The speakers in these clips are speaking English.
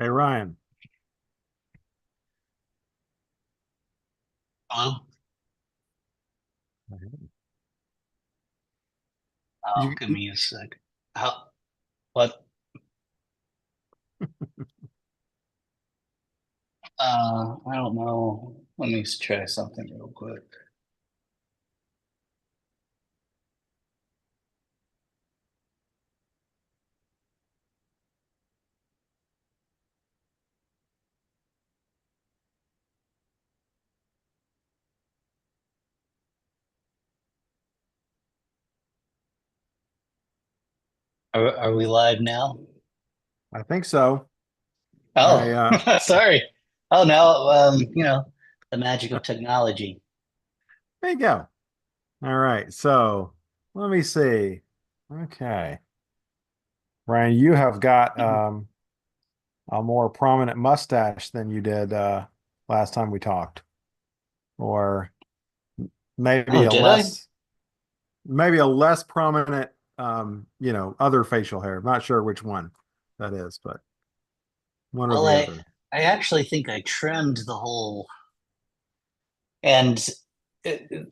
Hey Ryan, Hello? Oh, you, give me a sec. How, what? I don't know. Let me try something real quick. Are we live now? I think so. I Oh, sorry. Oh, now, the magic of technology. there you go. All right, so let me see. Okay, Ryan, you have got a more prominent mustache than you did last time we talked, or maybe Oh, a did I? less prominent other facial hair. I'm not sure which one that is, but one or Well, the I, other. I actually think I trimmed the whole, and it,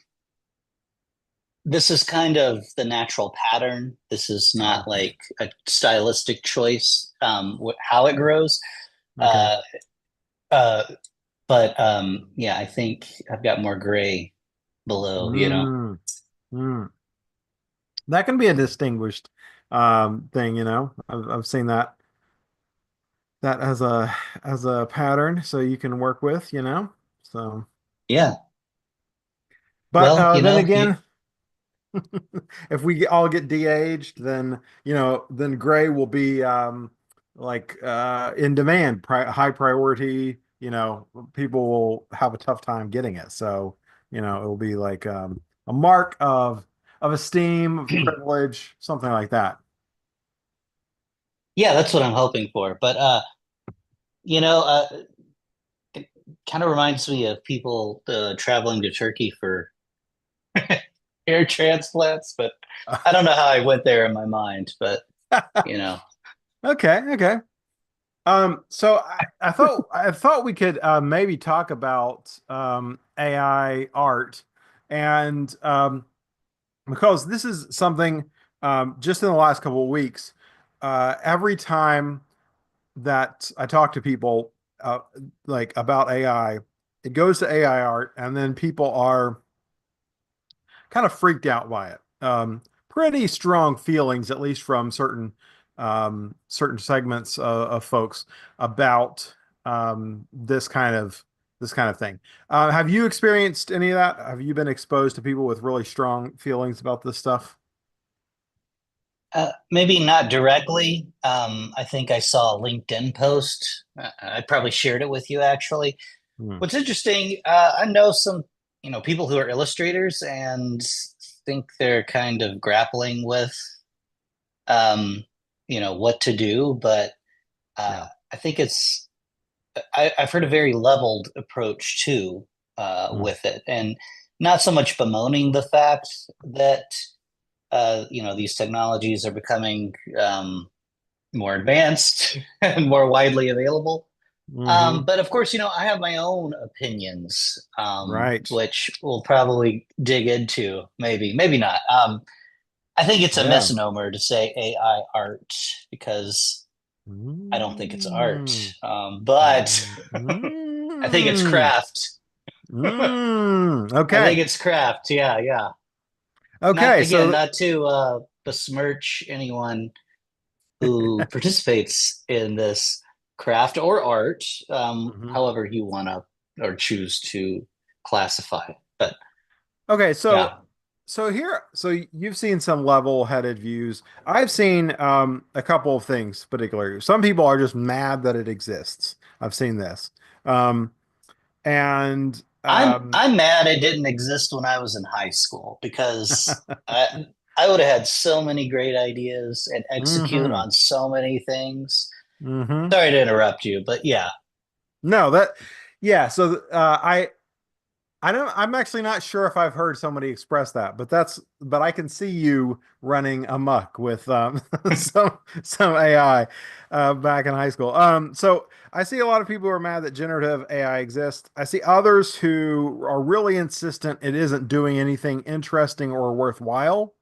this is kind of the natural pattern. This is not Okay. like a stylistic choice, how it grows. Okay. Uh, uh, But yeah, I think I've got more gray below. Mm, mm. That can be a distinguished thing, you know. I've seen that as a pattern so you can work with, you know. So, Yeah. but Well, then again, if we all get de-aged, then then gray will be like in demand, high priority, people will have a tough time getting it. So, it will be like a mark of esteem, of privilege, something like that. yeah, that's what I'm hoping for. But you know, uh, it kind of reminds me of people traveling to Turkey for hair transplants. But I don't know how I went there in my mind. But you know, Okay, okay. So I thought we could maybe talk about AI art, and because this is something just in the last couple of weeks, every time that I talk to people like about AI, it goes to AI art, and then people are kind of freaked out by it. Pretty strong feelings, at least from certain segments of folks about this kind of thing. Have you experienced any of that? Have you been exposed to people with really strong feelings about this stuff? maybe not directly. I think I saw a LinkedIn post. I probably shared it with you actually. Hmm. What's interesting, I know some, people who are illustrators and think they're kind of grappling with, um, what to do. But Yeah. I think I've heard a very leveled approach too, Hmm. with it, and not so much bemoaning the fact that, these technologies are becoming, more advanced and more widely available. Hmm. But of course, I have my own opinions, Right. which we'll probably dig into, maybe not. I think it's a Yeah. misnomer to say AI art because I don't think it's art. Mm. But I think it's Mm. craft. I think Okay. it's craft. Yeah, yeah. Not Okay. again, So, not to besmirch anyone who participates in this craft or art, mhm. however you want to or choose to classify. But Okay. yeah, So you've seen some level-headed views. I've seen a couple of things, particularly. Some people are just mad that it exists. I've seen this. Um, and I'm mad it didn't exist when I was in high school because I would have had so many great ideas and execute hmm on so many things. hmm Sorry to interrupt you, but yeah. No, that, yeah. So I'm actually not sure if I've heard somebody express that, but I can see you running amok with some AI back in high school. So I see a lot of people who are mad that generative AI exists. I see others who are really insistent it isn't doing anything interesting or worthwhile.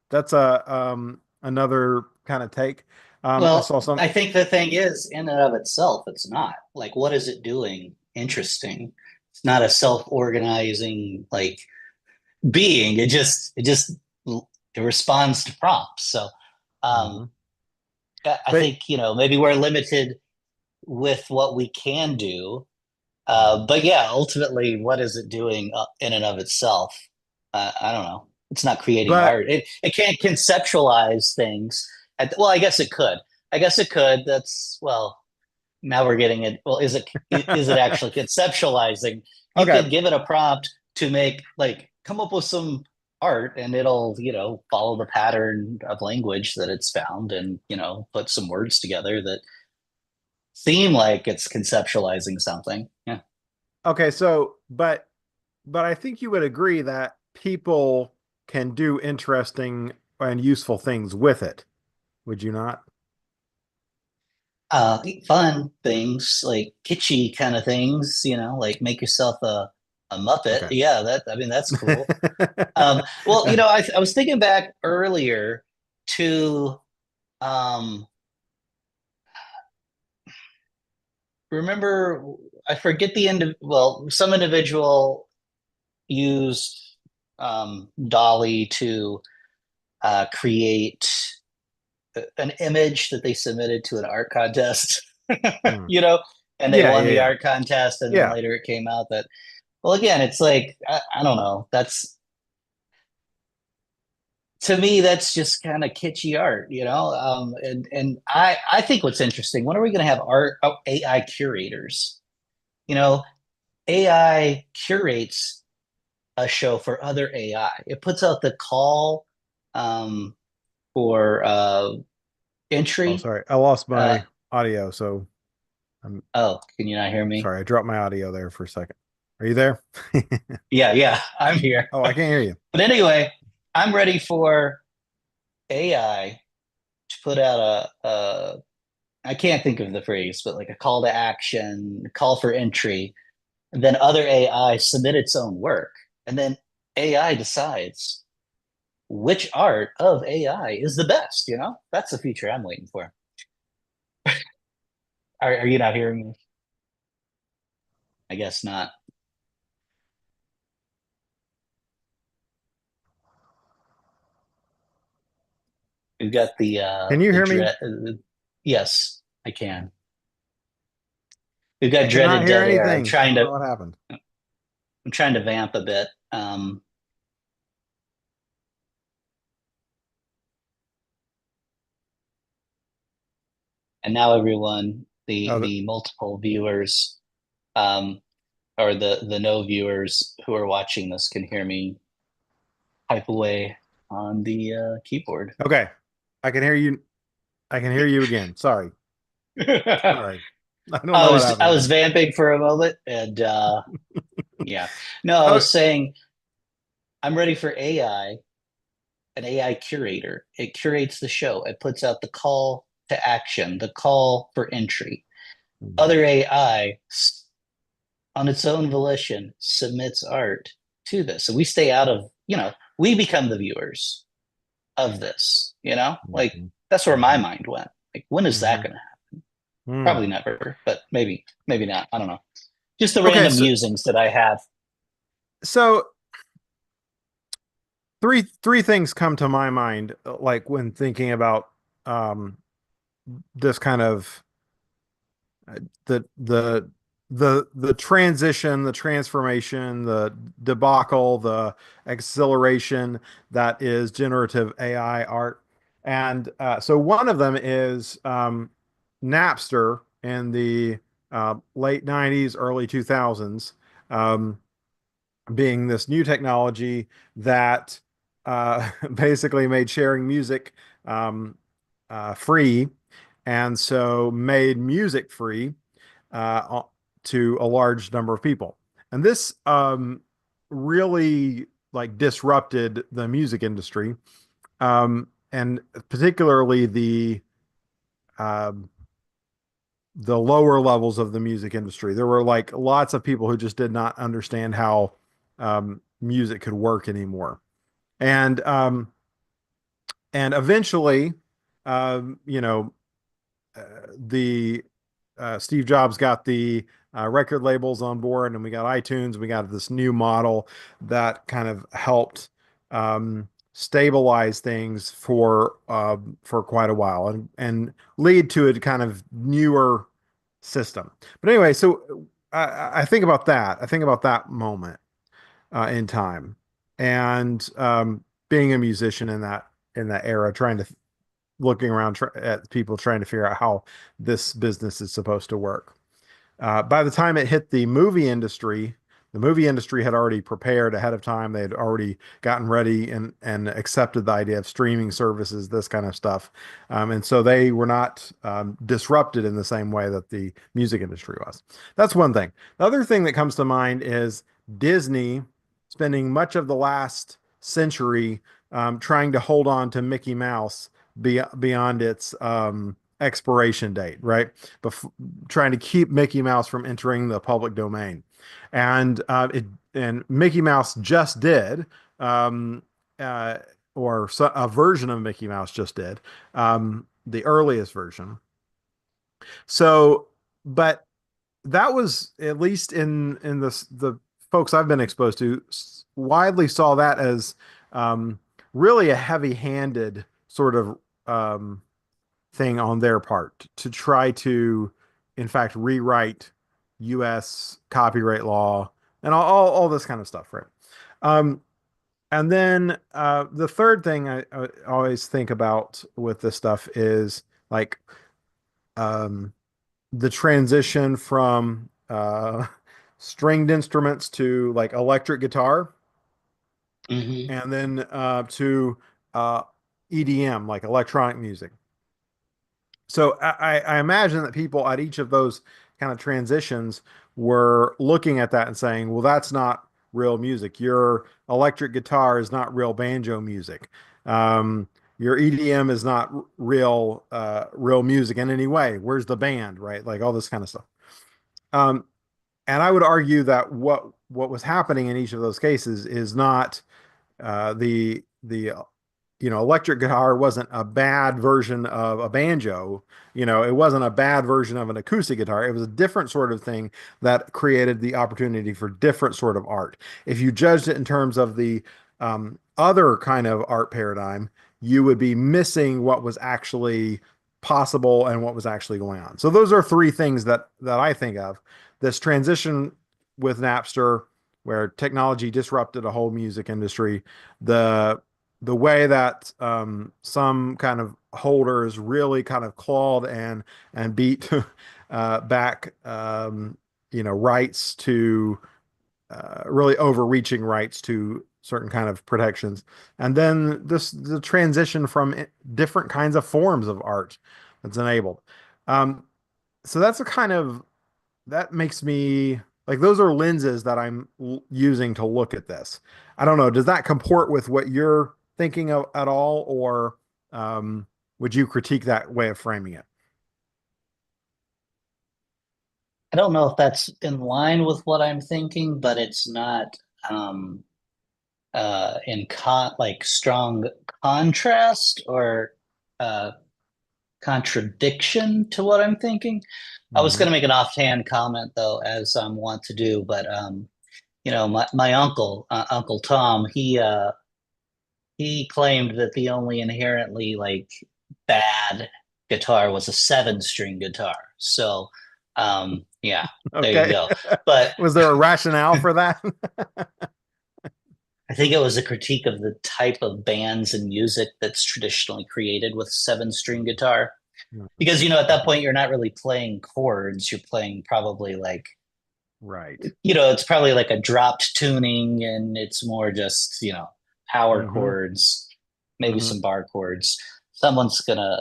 That's a another kind of take. I Well, saw some. I think the thing is, in and of itself, it's not. Like, what is it doing interesting? It's not a self-organizing like being. It just it responds to prompts. So um Mhm. I But think, maybe we're limited with what we can do. Mhm. But yeah, ultimately, what is it doing in and of itself? I don't know. It's not creating but art. It can't conceptualize things. Well, I guess it could. I guess it could. That's well. Now we're getting it. Well, is it actually conceptualizing? You okay, could give it a prompt to make like come up with some art, and it'll follow the pattern of language that it's found, and put some words together that seem like it's conceptualizing something. Yeah. okay. So, but I think you would agree that people can do interesting and useful things with it. Would you not? Fun things like kitschy kind of things, like make yourself a Muppet. Okay. Yeah, I mean that's cool. Well, I was thinking back earlier to um, remember I forget the end of well, some individual used Dolly to create an image that they submitted to an art contest, Hmm. you know, and they Yeah, won yeah, the yeah. art contest, and then Yeah. later it came out that well, again, it's like I don't know. That's to me, that's just kind of kitschy art, and I think what's interesting. When are we going to have AI curators? You know, AI curates a show for other AI. It puts out the call um, for Oh, entry. sorry. I lost Uh, my audio, so I'm oh, can you not hear me? sorry. I dropped my audio there for a second. Are you there? Yeah, yeah, I'm here. Oh, I can't hear you. But anyway, I'm ready for AI to put out a I can't think of the phrase, but like a call to action, call for entry, and then other AI submit its own work. And then AI decides which art of AI is the best, That's the future I'm waiting for. Are you not hearing me? I guess not. We've got Can you the hear me? dread. Yes, I can. We've I got cannot dreaded hear dead air. anything. I don't know what happened. I'm trying to vamp a bit. And now everyone, Oh, the multiple viewers, um, or the no viewers who are watching this can hear me type away on the keyboard. okay. I can hear you. I can hear you again. Sorry. I Sorry. I don't know what I happened was there. vamping for a moment, and yeah, no, I Oh, was saying I'm ready for AI, an AI curator. It curates the show. It puts out the call to action, the call for entry. mhm. Other AI on its own volition submits art to this. So we stay out of, we become the viewers of this, Like Mhm. that's where my Mhm. mind went. Like when is that Mhm. going to happen? Hmm. Probably never, but maybe not. I don't know. Just the Okay, random musings that I have. so three things come to my mind, like when thinking about um, this kind of the the transition, the transformation, the debacle, the acceleration that is generative AI art. And so one of them is Napster in the late 90s, early 2000s, um, being this new technology that basically made sharing music free, and so made music free uh, to a large number of people. And this really like disrupted the music industry, and particularly um, the lower levels of the music industry. There were like lots of people who just did not understand how music could work anymore, and eventually, you know, uh, the Steve Jobs got the record labels on board, and we got iTunes. We got this new model that kind of helped stabilize things for quite a while, and lead to a kind of newer system. But anyway, so I think about that. I think about that moment in time, and being a musician in that era, trying to looking around at people trying to figure out how this business is supposed to work. By the time it hit the movie industry had already prepared ahead of time. They had already gotten ready and accepted the idea of streaming services, this kind of stuff. And so they were not disrupted in the same way that the music industry was. That's one thing. The other thing that comes to mind is Disney spending much of the last century trying to hold on to Mickey Mouse beyond its expiration date, right? Trying to keep Mickey Mouse from entering the public domain, and Mickey Mouse just did, um, uh, or a version of Mickey Mouse just did, the earliest version. So, but that was at least in the folks I've been exposed to widely saw that as really a heavy-handed sort of um, thing on their part to try to, in fact, rewrite U.S. copyright law and all this kind of stuff, right? Um, and then the third thing I always think about with this stuff is like um, the transition from stringed instruments to like electric guitar, Hmm. and then to uh, EDM, like electronic music. So I imagine that people at each of those kind of transitions were looking at that and saying, well, that's not real music. Your electric guitar is not real banjo music. Your EDM is not real music in any way. Where's the band, right? Like all this kind of stuff. Um, and I would argue that what was happening in each of those cases is not the electric guitar wasn't a bad version of a banjo. It wasn't a bad version of an acoustic guitar. It was a different sort of thing that created the opportunity for different sort of art. If you judged it in terms of the other kind of art paradigm, you would be missing what was actually possible and what was actually going on. So those are three things that I think of. This transition with Napster, where technology disrupted a whole music industry, the the way that some kind of holders really kind of clawed and beat back rights to really overreaching rights to certain kind of protections, and then the transition from different kinds of forms of art that's enabled. Um, so that's a kind of that makes me like those are lenses that I'm using to look at this. I don't know. Does that comport with what you're thinking of at all, or um, would you critique that way of framing it? I don't know if that's in line with what I'm thinking, but it's not um, in like strong contrast or uh, contradiction to what I'm thinking. I was going Hmm. to make an offhand comment though, as I'm wont to do, but my uncle, Uncle Tom, he claimed that the only inherently like bad guitar was a seven-string guitar. So, yeah, there you Okay. go. But Was there a rationale for that? I think it was a critique of the type of bands and music that's traditionally created with seven-string guitar. Because, at that point, you're not really playing chords. You're playing probably like, Right. it's probably like a dropped tuning and it's more just, power Hmm. chords, maybe Hmm. some bar chords. Someone's gonna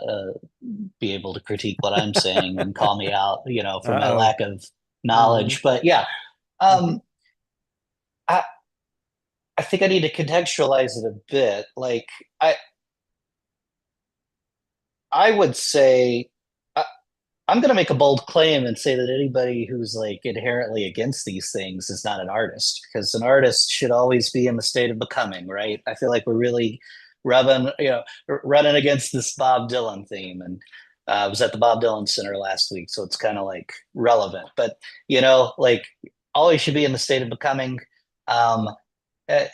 be able to critique what I'm saying and call me out, for my Uh-oh. lack of Hmm. knowledge. But yeah, Hmm. um, I, I think I need to contextualize it a bit. Like I I would say I, I'm going to make a bold claim and say that anybody who's like inherently against these things is not an artist, because an artist should always be in the state of becoming, right? I feel like we're really running against this Bob Dylan theme. And I was at the Bob Dylan Center last week, so it's kind of like relevant. But, like always should be in the state of becoming. Um, uh,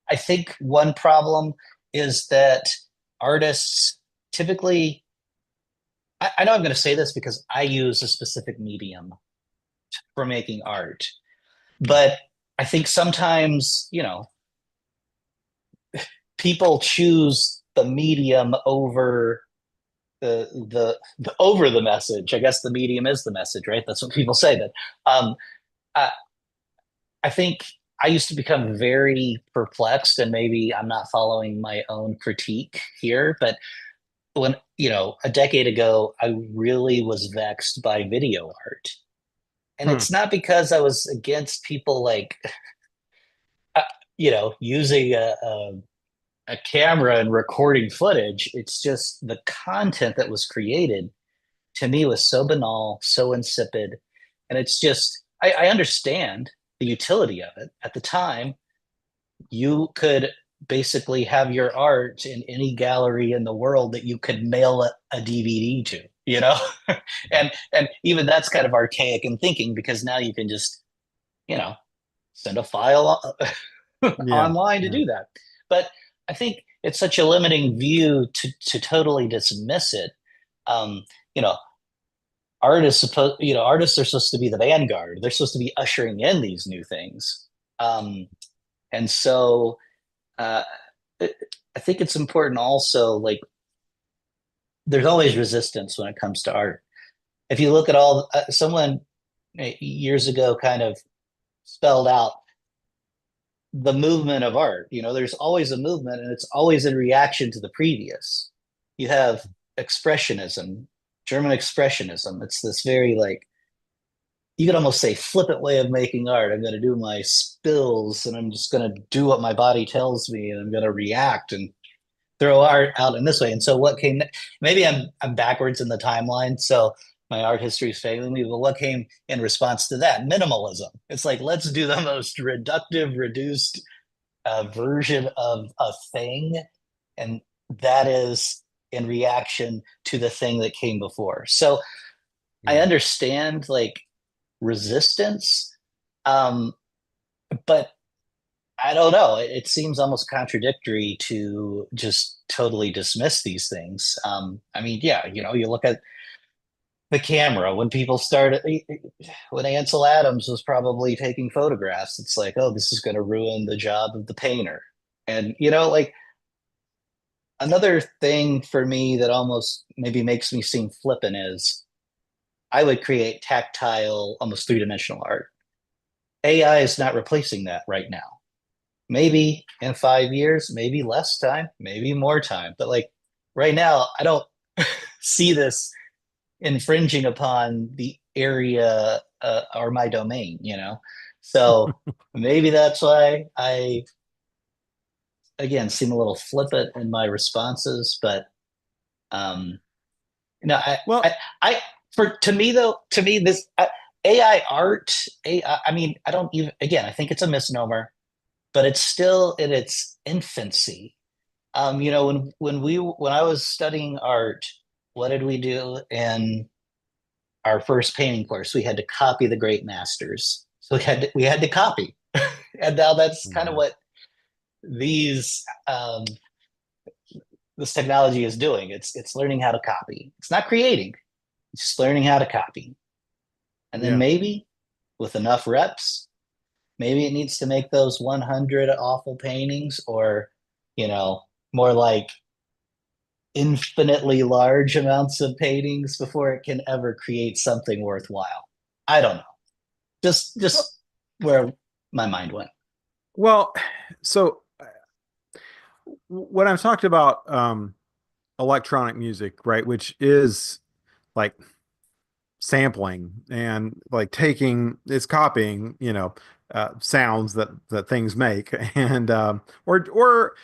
I think one problem is that artists typically, I know I'm going to say this because I use a specific medium for making art, but I think sometimes, people choose the medium over over the message. I guess the medium is the message, right? That's what people say. That I, I think I used to become very perplexed, and maybe I'm not following my own critique here, but when, a decade ago, I really was vexed by video art. And Hmm. it's not because I was against people like, uh, using a camera and recording footage. It's just the content that was created to me was so banal, so insipid. And it's just, I understand the utility of it. At the time, you could basically have your art in any gallery in the world that you could mail a DVD to, and even that's kind of archaic in thinking, because now you can just, you know, send a file Yeah. online to Yeah. do that. But I think it's such a limiting view to totally dismiss it. Um, you know, artists are supposed to be the vanguard. They're supposed to be ushering in these new things. And so uh, I think it's important also, like, there's always resistance when it comes to art. If you look at all, someone years ago kind of spelled out the movement of art. There's always a movement, and it's always in reaction to the previous. You have expressionism, German expressionism. It's this very, like, you could almost say, flippant way of making art. I'm going to do my spills, and I'm just going to do what my body tells me, and I'm going to react and throw art out in this way. And so what came, maybe I'm backwards in the timeline, so my art history is failing me, but what came in response to that? Minimalism. It's like, let's do the most reductive, reduced version of a thing, and that is in reaction to the thing that came before. So I Yeah. understand, like, resistance, um, but I don't know. It seems almost contradictory to just totally dismiss these things. I mean, yeah, you look at the camera when people started, when Ansel Adams was probably taking photographs. It's like, oh, this is going to ruin the job of the painter. And, like, another thing for me that almost maybe makes me seem flippant is I would create tactile, almost three-dimensional art. AI is not replacing that right now. Maybe in 5 years, maybe less time, maybe more time. But, like, right now, I don't see this infringing upon the area, or my domain. So maybe that's why I, again, seem a little flippant in my responses. But um, I, I, Well, I, for to me though, to me this AI art, AI, I mean, I don't even. Again, I think it's a misnomer, but it's still in its infancy. When I was studying art, what did we do in our first painting course? We had to copy the great masters. So we had to copy, and now that's kind of mhm. what these this technology is doing. It's learning how to copy. It's not creating. It's just learning how to copy, and then Yeah. maybe with enough reps, maybe it needs to make those 100 awful paintings, or you know more like infinitely large amounts of paintings before it can ever create something worthwhile. I don't know. Just Well, just where my mind went. well, so when I've talked about electronic music, right, which is like sampling and like taking it's copying, sounds that things make, and or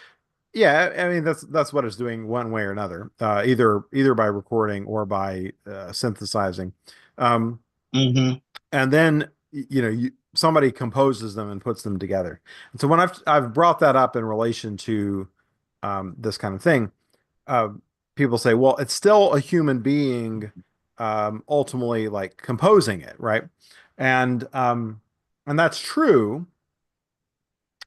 yeah, I mean that's what it's doing one way or another, either by recording or by synthesizing. Um, Hmm. and then somebody composes them and puts them together. And so when I've brought that up in relation to this kind of thing, uh, people say, well, it's still a human being ultimately like composing it, right? And um, and that's true,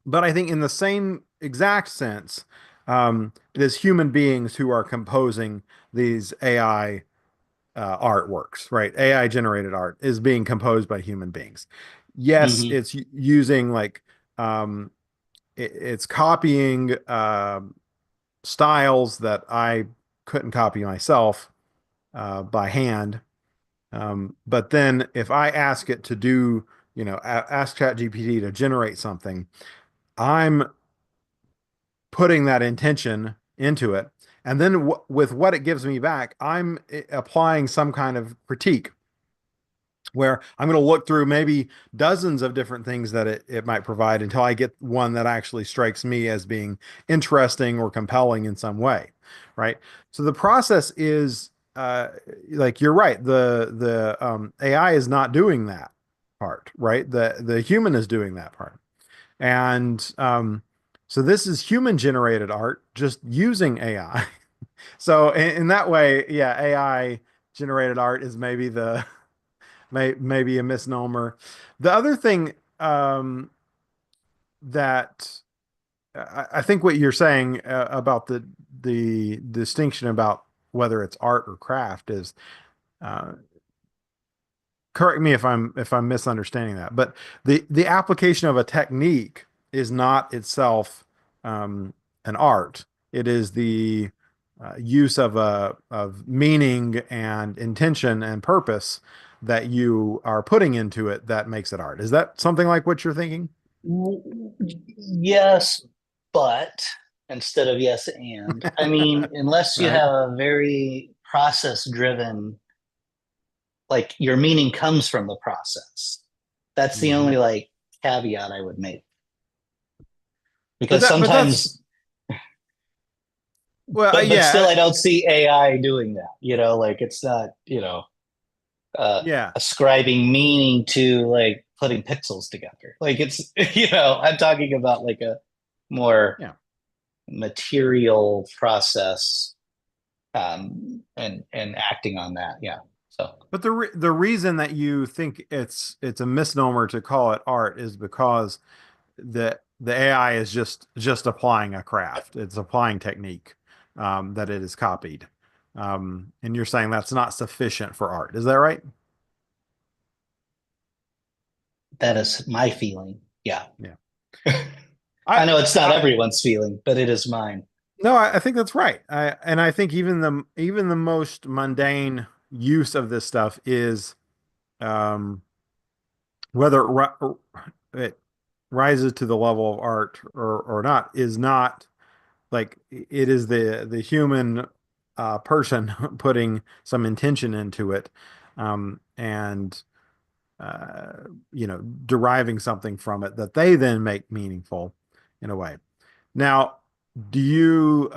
but I think in the same exact sense, it is human beings who are composing these AI artworks, right? AI generated art is being composed by human beings. Yes, Hmm. it's using like um, it's copying styles that I couldn't copy myself by hand. But then if I ask it to do, ask ChatGPT to generate something, I'm putting that intention into it. And then with what it gives me back, I'm applying some kind of critique where I'm going to look through maybe dozens of different things that it might provide until I get one that actually strikes me as being interesting or compelling in some way, right? So the process is like you're right. The AI is not doing that part, right? The human is doing that part. And so this is human generated art just using AI. So in that way, yeah, AI generated art is maybe maybe a misnomer. The other thing that I think what you're saying about the distinction about whether it's art or craft is uh, correct me if I'm misunderstanding that, but the application of a technique is not itself an art. It is the use of meaning and intention and purpose that you are putting into it that makes it art. Is that something like what you're thinking? Yes, but instead of yes and. I mean, unless you Right. have a very process driven, like your meaning comes from the process. That's the Hmm. only like caveat I would make. But Because that's sometimes, well, but still yeah, I don't see AI doing that, like it's not, yeah, ascribing meaning to like putting pixels together. Like it's, I'm talking about like a more yeah. material process, and acting on that. Yeah. So But the reason that you think it's a misnomer to call it art is because the AI is just applying a craft. It's applying technique that it is copied. And you're saying that's not sufficient for art. Is that right? that is my feeling. Yeah. Yeah. I I, know it's not I everyone's feeling, but it is mine. no, I think that's right. And I think even the most mundane use of this stuff is um, whether it rises to the level of art or not is not like it is the human person putting some intention into it and uh, deriving something from it that they then make meaningful in a way. Now, do you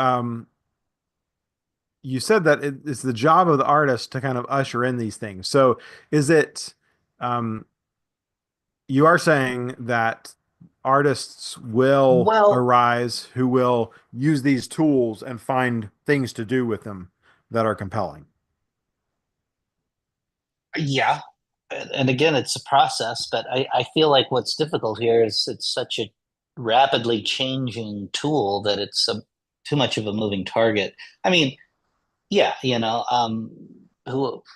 said that it's the job of the artist to kind of usher in these things. So is it um, you are saying that artists will Well, arise who will use these tools and find things to do with them that are compelling. yeah. And again, it's a process, but I feel like what's difficult here is it's such a rapidly changing tool that it's too much of a moving target. I mean, yeah,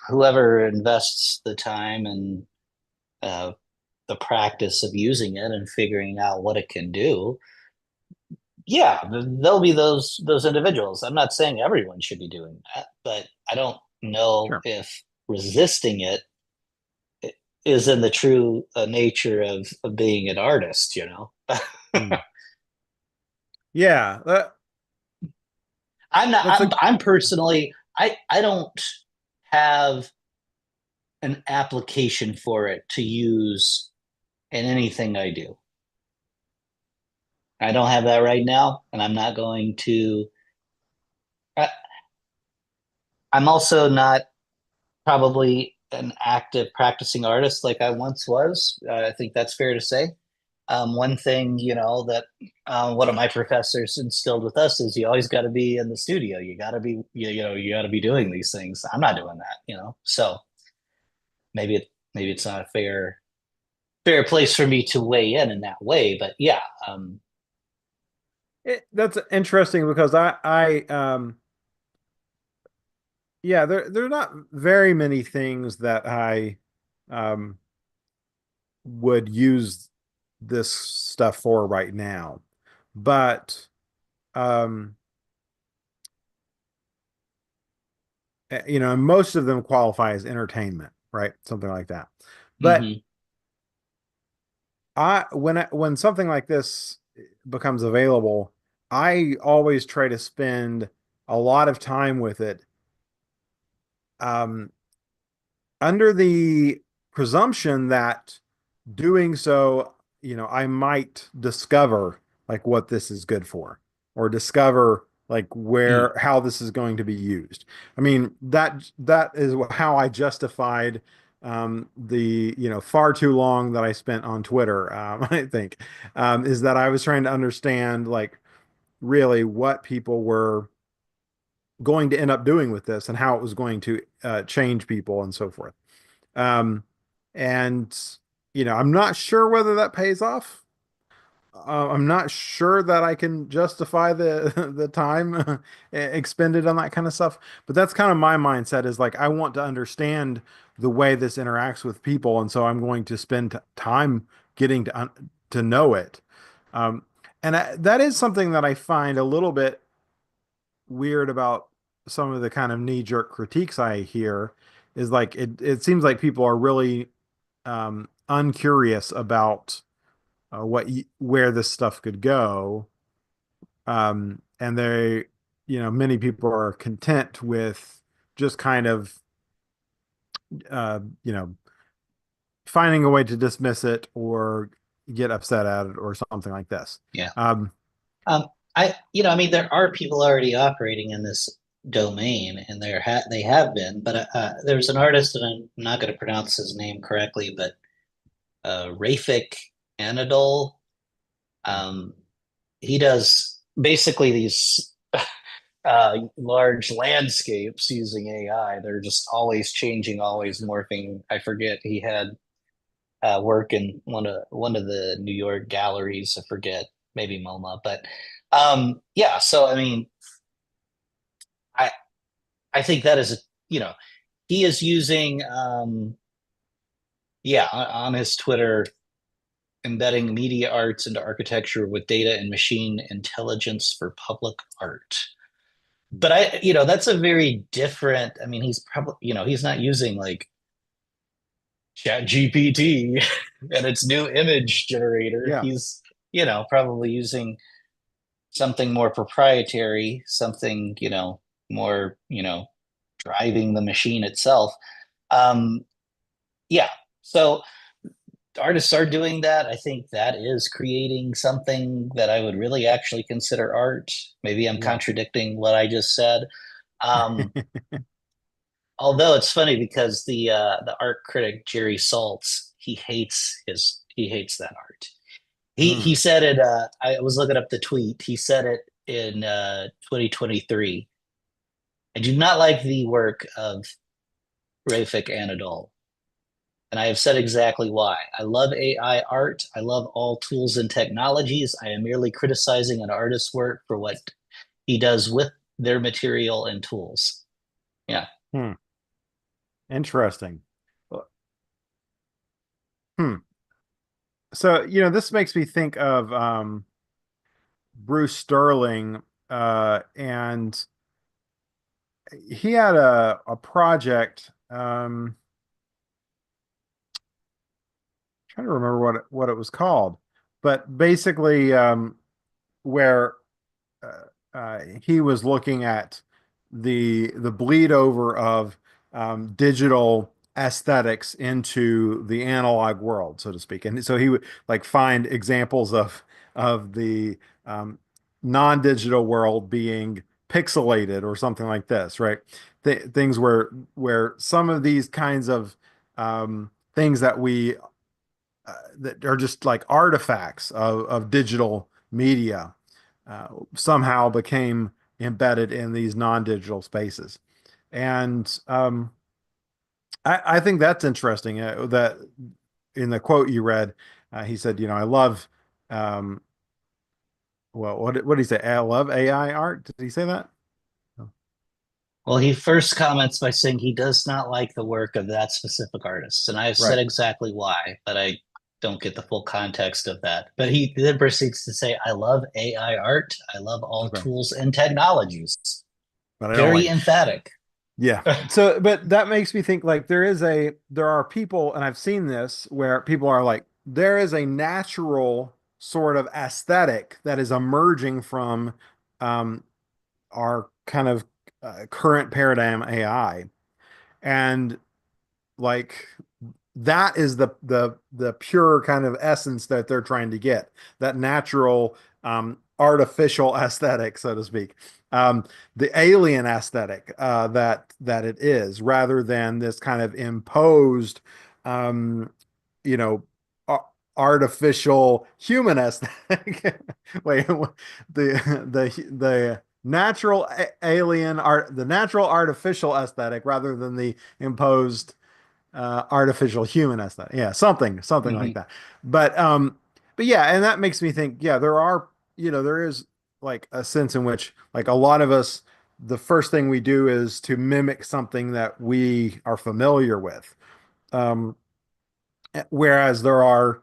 whoever invests the time and uh, the practice of using it and figuring out what it can do, yeah, there'll be those individuals. I'm not saying everyone should be doing that, but I don't know Sure. if resisting it is in the true nature of being an artist. Hmm. Yeah, I'm not. that's I'm. a I'm personally. I don't have an application for it to use in anything I do. I don't have that right now, and I'm not going to. I, I'm also not probably an active practicing artist like I once was. I think that's fair to say. One thing, that one of my professors instilled with us is you always got to be in the studio. You got to be, you got to be doing these things. I'm not doing that. So maybe it's not a fair place for me to weigh in that way. But yeah, That's interesting because yeah, there are not very many things that I um would use this stuff for right now. But um most of them qualify as entertainment, right? Something like that. But mhm. when something like this becomes available, I always try to spend a lot of time with it, um, under the presumption that doing so, I might discover like what this is good for, or discover like Mm, how this is going to be used. I mean, that is how I justified the far too long that I spent on Twitter. I think is that I was trying to understand like really what people were going to end up doing with this and how it was going to change people and so forth. Um, and I'm not sure whether that pays off. I'm not sure that I can justify the the time expended on that kind of stuff. But that's kind of my mindset is like I want to understand the way this interacts with people, and so I'm going to spend time getting to know it. Um, and that is something that I find a little bit weird about some of the kind of knee-jerk critiques I hear is like it seems like people are really uncurious about where this stuff could go. And many people are content with just kind of, uh, you know, finding a way to dismiss it or get upset at it or something like this. yeah. Um, Um, I mean, there are people already operating in this domain, and they have been. But there's an artist, and I'm not going to pronounce his name correctly, but Rafik Anadol. Um, he does basically these large landscapes using AI. They're just always changing, always morphing. I forget he had work in one of the New York galleries. I forget, maybe MoMA, but yeah. So I mean, I I think that is he is using yeah, on his Twitter, embedding media arts into architecture with data and machine intelligence for public art. But that's a very different. I mean, he's probably he's not using like Chat GPT and its new image generator. yeah. He's probably using something more proprietary, something more driving the machine itself. Um, yeah, so artists are doing that. I think that is creating something that I would really actually consider art. Maybe I'm Yeah. contradicting what I just said. Um, although it's funny because the art critic Jerry Saltz, he hates that art. He Mm. said it. I was looking up the tweet. He said it in 2023. I do not like the work of Rafik Anadol. And I have said exactly why. I love AI art. I love all tools and technologies. I am merely criticizing an artist's work for what he does with their material and tools. Yeah. Hmm. Interesting. Hmm. So, this makes me think of Bruce Sterling, and he had a project. Trying to remember what it was called, but basically, where he was looking at the bleed over of digital aesthetics into the analog world, so to speak. And so he would like find examples of the um, non-digital world being pixelated or something like this, right? Things where some of these kinds of things that we that are just like artifacts of digital media somehow became embedded in these non-digital spaces. And I think that's interesting. That in the quote you read, he said, I love, um, well, what did he say? I love AI art. Did he say that? Oh, Well, he first comments by saying he does not like the work of that specific artist. And I have said right. exactly why, but I don't get the full context of that. But he then proceeds to say, I love AI art. I love all Okay. tools and technologies. But I don't Very like, emphatic. yeah. So, but that makes me think like there are people, and I've seen this where people are like, there is a natural sort of aesthetic that is emerging from um, our kind of current paradigm AI. And like that is the pure kind of essence that they're trying to get, that natural artificial aesthetic, so to speak. Um, the alien aesthetic that it is, rather than this kind of imposed um, you know, ar- artificial human aesthetic. Wait, the natural alien art, the natural artificial aesthetic, rather than the imposed artificial human aesthetic. Yeah, something like Mhm. that. But yeah, and that makes me think, yeah, there is like a sense in which like a lot of us, the first thing we do is to mimic something that we are familiar with. Um, Whereas there are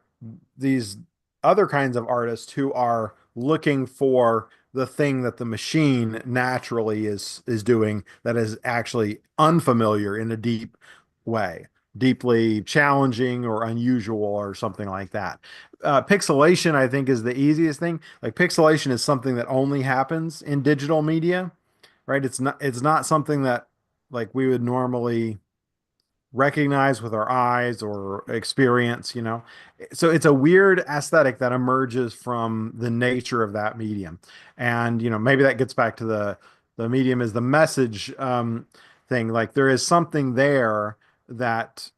these other kinds of artists who are looking for the thing that the machine naturally is doing that is actually unfamiliar in a deep way, deeply challenging or unusual or something like that. Pixelation, I think, is the easiest thing. Like pixelation is something that only happens in digital media, right? It's not something that like we would normally recognize with our eyes or experience, So it's a weird aesthetic that emerges from the nature of that medium. And, maybe that gets back to the medium is the message thing. Like there is something there that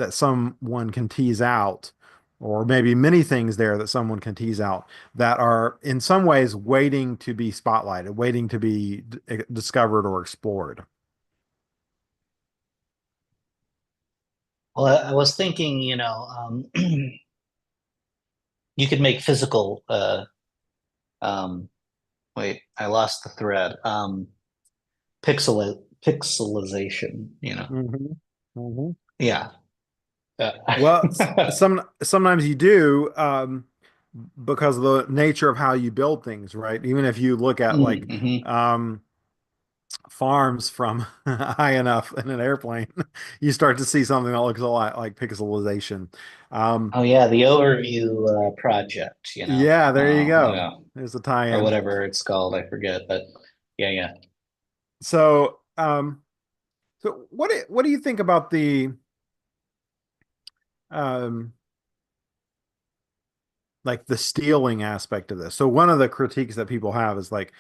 someone can tease out, or maybe many things there that someone can tease out that are in some ways waiting to be spotlighted, waiting to be discovered or explored. Well, I was thinking, you could make physical, um, wait, I lost the thread. Pixelization, Hmm. Hmm. Yeah. Well, Uh, sometimes you do because of the nature of how you build things, right? Even if you look at like mhm. um, farms from high enough in an airplane, you start to see something that looks a lot like pixelization. Um, Oh yeah, the overview project, yeah, there you go. yeah, There's a or tie-in. whatever it's called, I forget, but yeah, yeah. So, what do you think about the um, like the stealing aspect of this. So one of the critiques that people have is like,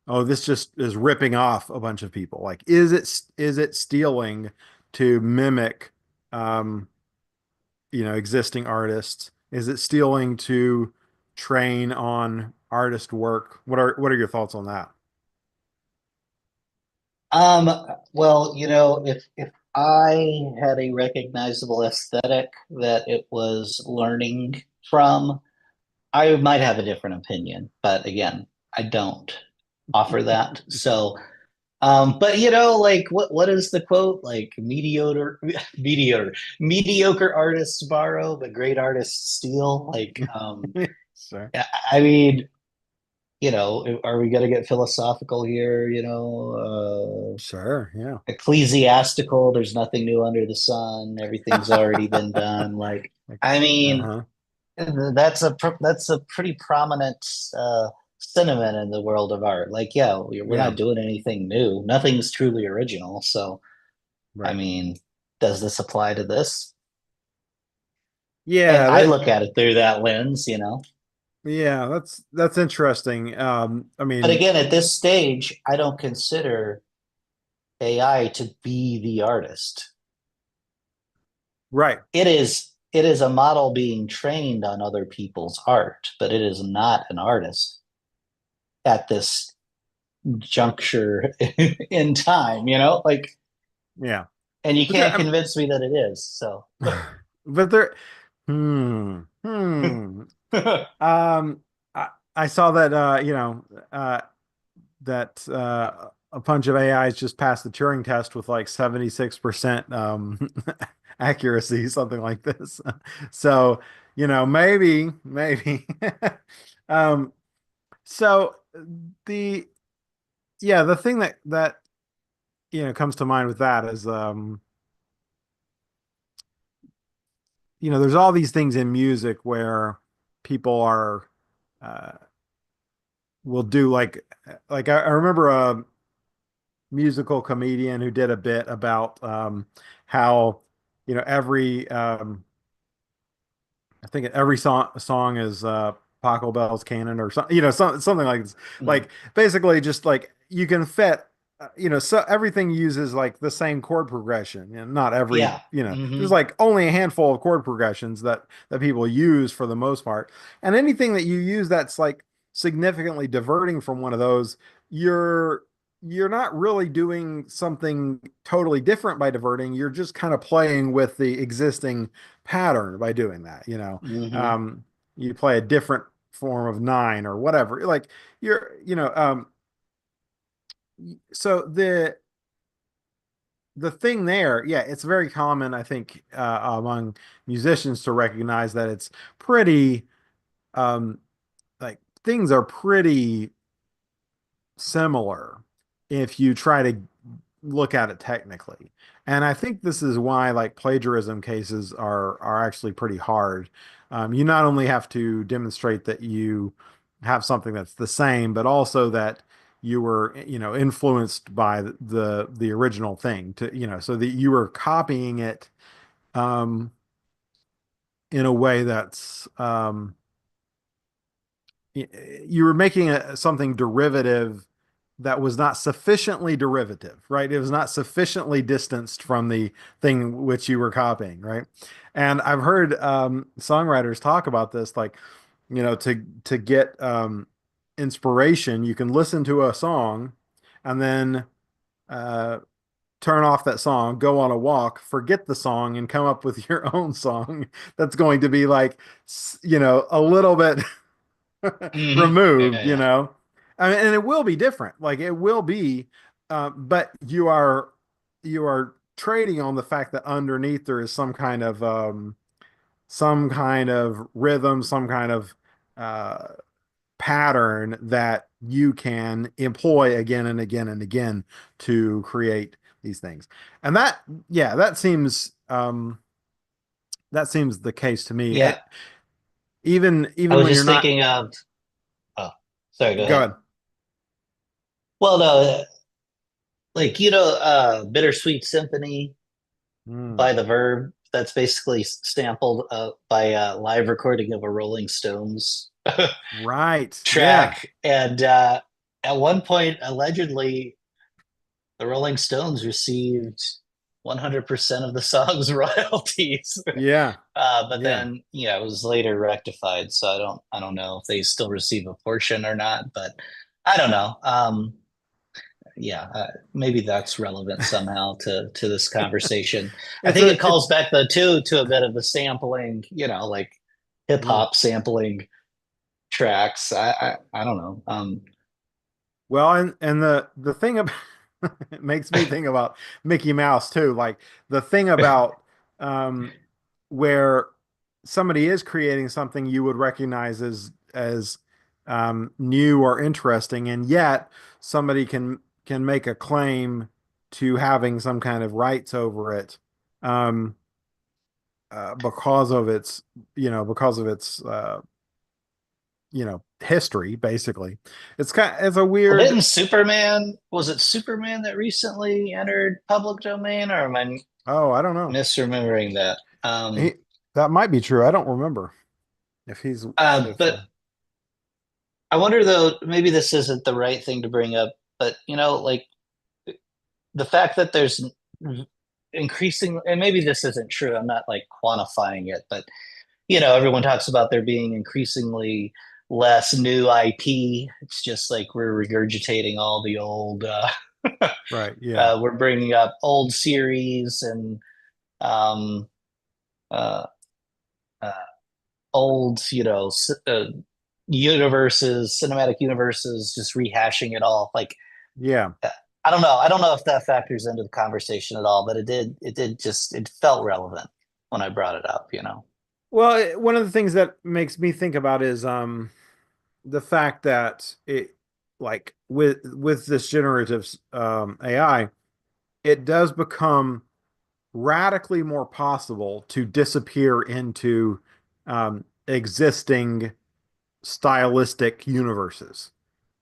oh, this just is ripping off a bunch of people. Like, is it stealing to mimic, um, existing artists? Is it stealing to train on artist work? What are your thoughts on that? Um, well, if I had a recognizable aesthetic that it was learning from, I might have a different opinion, but again, I don't offer that. So, but like what is the quote? Like mediocre artists borrow, but great artists steal. Like, Sure. I mean, are we going to get philosophical here? Sure. Yeah. Ecclesiastical. There's nothing new under the sun. Everything's already been done. Like, Like, I mean, uh-huh. that's a pretty prominent sentiment in the world of art. Like, yeah, we're Yeah. not doing anything new. Nothing's truly original. So, I Right. mean, does this apply to this? And Yeah, I that look at it through that lens, you know. yeah, that's interesting. I But mean, again, at this stage, I don't consider AI to be the artist. right. It is a model being trained on other people's art, but it is not an artist at this juncture in time, you know? Like, Yeah. and you But there, can't convince me that it is. So, but there, hmm. Um, I saw that that a bunch of AIs just passed the Turing test with like 76% accuracy, something like this. So, maybe. Um, so the the thing that comes to mind with that is there's all these things in music where people are uh will do like I remember a musical comedian who did a bit about how every I think every song is Paco Bell's Canon or something, something like this. mm, Like basically just like you can fit, so everything uses like the same chord progression, and not every, yeah. there's Hmm. like only a handful of chord progressions that people use for the most part. And anything that you use that's like significantly diverting from one of those, you're you're not really doing something totally different by diverting. You're just kind of playing with the existing pattern by doing that, Hmm. um, you play a different form of nine or whatever. Like you're, so the thing there, yeah, it's very common, I think, among musicians to recognize that it's pretty, um, like things are pretty similar if you try to look at it technically. And I think this is why like plagiarism cases are actually pretty hard. You not only have to demonstrate that you have something that's the same, but also that you were, influenced by the original thing to, so that you were copying it um, in a way that's you were making something derivative that was not sufficiently derivative, right? It was not sufficiently distanced from the thing which you were copying, right? And I've heard songwriters talk about this, like, to get inspiration, you can listen to a song and then uh, turn off that song, go on a walk, forget the song, and come up with your own song that's going to be like, a little bit Hmm. removed, Yeah, yeah. I mean, and it will be different. Like it will be, but you are trading on the fact that underneath there is some kind of rhythm, some kind of uh, pattern that you can employ again and again and again to create these things. And yeah, that seems the case to me. Yeah. I Even was when you're just not, thinking of, oh, sorry, go go ahead. ahead. Well, no, like, Bittersweet Symphony Mm, by The Verb. That's basically sampled by a live recording of a Rolling Stones right. Yeah. track. And at one point, allegedly, the Rolling Stones received 100% of the song's royalties. Yeah. But Yeah. then, yeah, it was later rectified. So I don't know if they still receive a portion or not. But I don't know. Yeah, maybe that's relevant somehow to this conversation. I It's think a it it's calls back though too to a bit of the sampling, like hip mm. hop sampling tracks. I don't know. Well, and the thing about it makes me think about Mickey Mouse too. Like the thing about um where somebody is creating something you would recognize as new or interesting, and yet somebody can make a claim to having some kind of rights over it um because of its history, basically. It's a Well, weird. didn't Superman, was it Superman that recently entered public domain, or am I Oh, I don't know. misremembering that? He, that might be true. I don't remember if he's if But I wonder though, maybe this isn't the right thing to bring up, but like the fact that there's increasing, and maybe this isn't true, I'm not like quantifying it, but everyone talks about there being increasingly less new IP. It's just like we're regurgitating all the old, right, yeah, we're bringing up old series and um, uh, uh, old, universes, cinematic universes, just rehashing it all. Like, yeah. I don't know. I don't know if that factors into the conversation at all, but it did. It did just. It felt relevant when I brought it up. Well, one of the things that makes me think about is the fact that it like with this generative AI, it does become radically more possible to disappear into existing stylistic universes,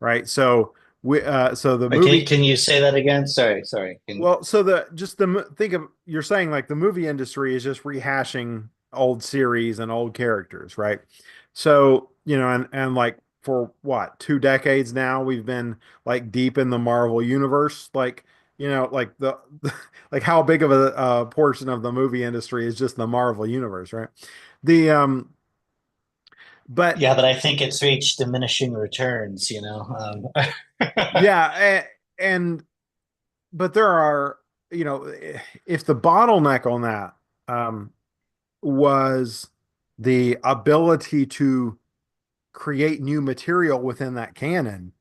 right? So the Wait, movie, can you say that again? Sorry. well, so think of, you're saying like the movie industry is just rehashing old series and old characters, right? So, and like for what, 2 decades now, we've been like deep in the Marvel universe, like, like like how big of a portion of the movie industry is just the Marvel universe, right? The but Yeah, but I think it's reached diminishing returns. yeah, and but there are, if the bottleneck on that um was the ability to create new material within that canon,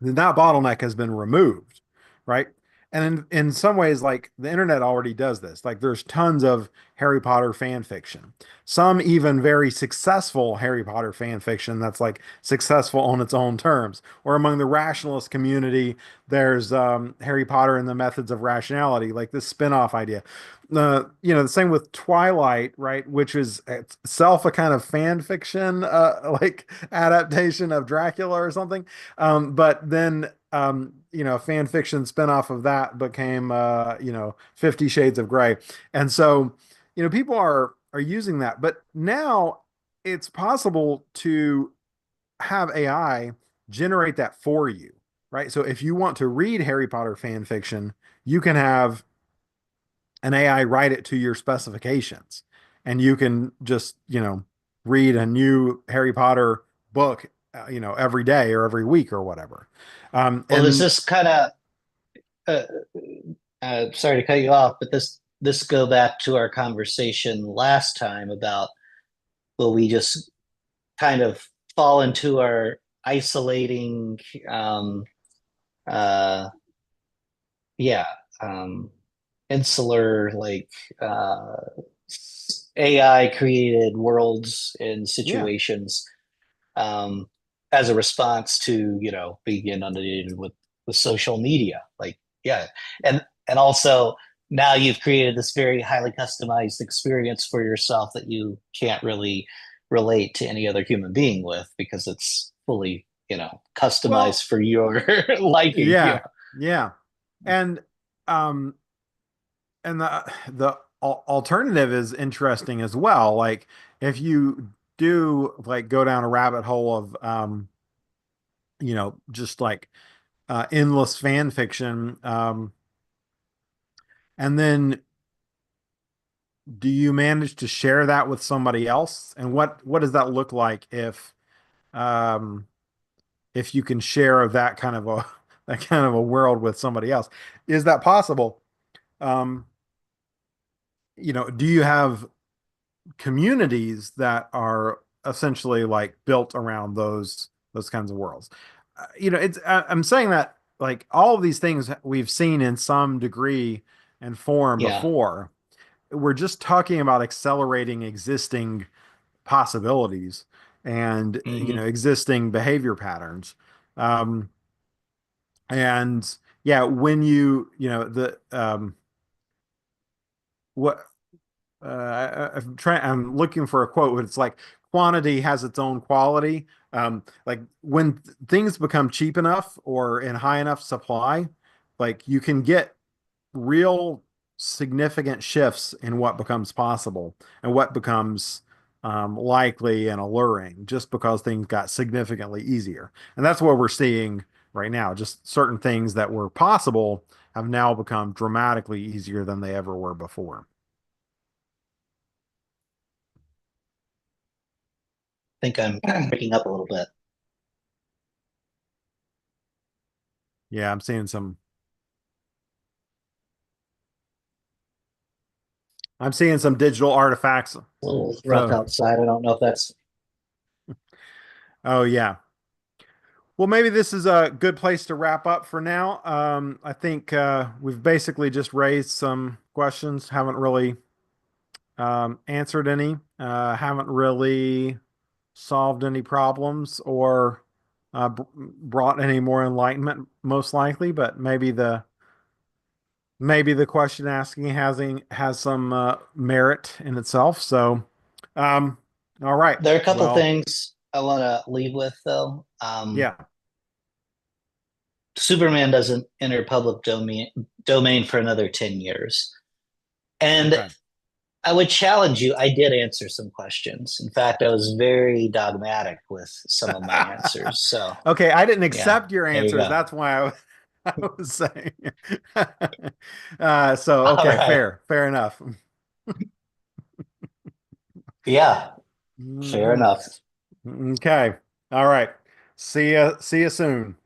then that bottleneck has been removed, right? And in some ways, like the internet already does this. Like there's tons of Harry Potter fan fiction, some even very successful Harry Potter fan fiction that's like successful on its own terms. Or among the rationalist community, there's Harry Potter and the Methods of Rationality, like this spin-off idea. The same with Twilight, right? Which is itself a kind of fan fiction, like adaptation of Dracula or something. But then, a fan fiction spinoff of that became, 50 Shades of Grey. And so, people are using that. But now it's possible to have AI generate that for you, right? So if you want to read Harry Potter fan fiction, you can have an AI write it to your specifications, and you can just, read a new Harry Potter book, every day or every week or whatever. Well, does And this kind of uh, sorry to cut you off, but this go back to our conversation last time about will we just kind of fall into our isolating um uh yeah um insular like uh AI created worlds and yeah, situations um as a response to being inundated with social media, like, yeah. And also now you've created this very highly customized experience for yourself that you can't really relate to any other human being with because it's fully customized well, for your liking. yeah, yeah. And um the alternative is interesting as well. Like if you do like go down a rabbit hole of just like endless fan fiction, and then do you manage to share that with somebody else? And what does that look like um if you can share that kind of a that kind of a world with somebody else? Is that possible? Um, do you have communities that are essentially like built around those kinds of worlds? I'm saying that like all of these things we've seen in some degree and form Yeah. before. We're just talking about accelerating existing possibilities and Hmm. existing behavior patterns. Um, and yeah, when the what I'm looking for a quote, but it's like quantity has its own quality. Like when things become cheap enough or in high enough supply, like you can get real significant shifts in what becomes possible and what becomes likely and alluring just because things got significantly easier. And that's what we're seeing right now. Just certain things that were possible have now become dramatically easier than they ever were before. think I'm picking up a little bit. Yeah, I'm seeing some digital artifacts. A little rough So, outside. I don't know if that's oh yeah. Well, maybe this is a good place to wrap up for now. I think we've basically just raised some questions, haven't really answered any, haven't really solved any problems or brought any more enlightenment, most likely. But maybe the question asking has some merit in itself. So, um, all right. there are a couple Well, things I want to leave with though. yeah. Superman doesn't enter public domain for another 10 years. And Okay. I would challenge you. I did answer some questions. In fact, I was very dogmatic with some of my answers. So, Okay, I didn't yeah, accept your there you answers. go. That's why I was saying. So, All okay, right. fair enough. Yeah, fair Mhm. enough. Okay. All right. See ya soon.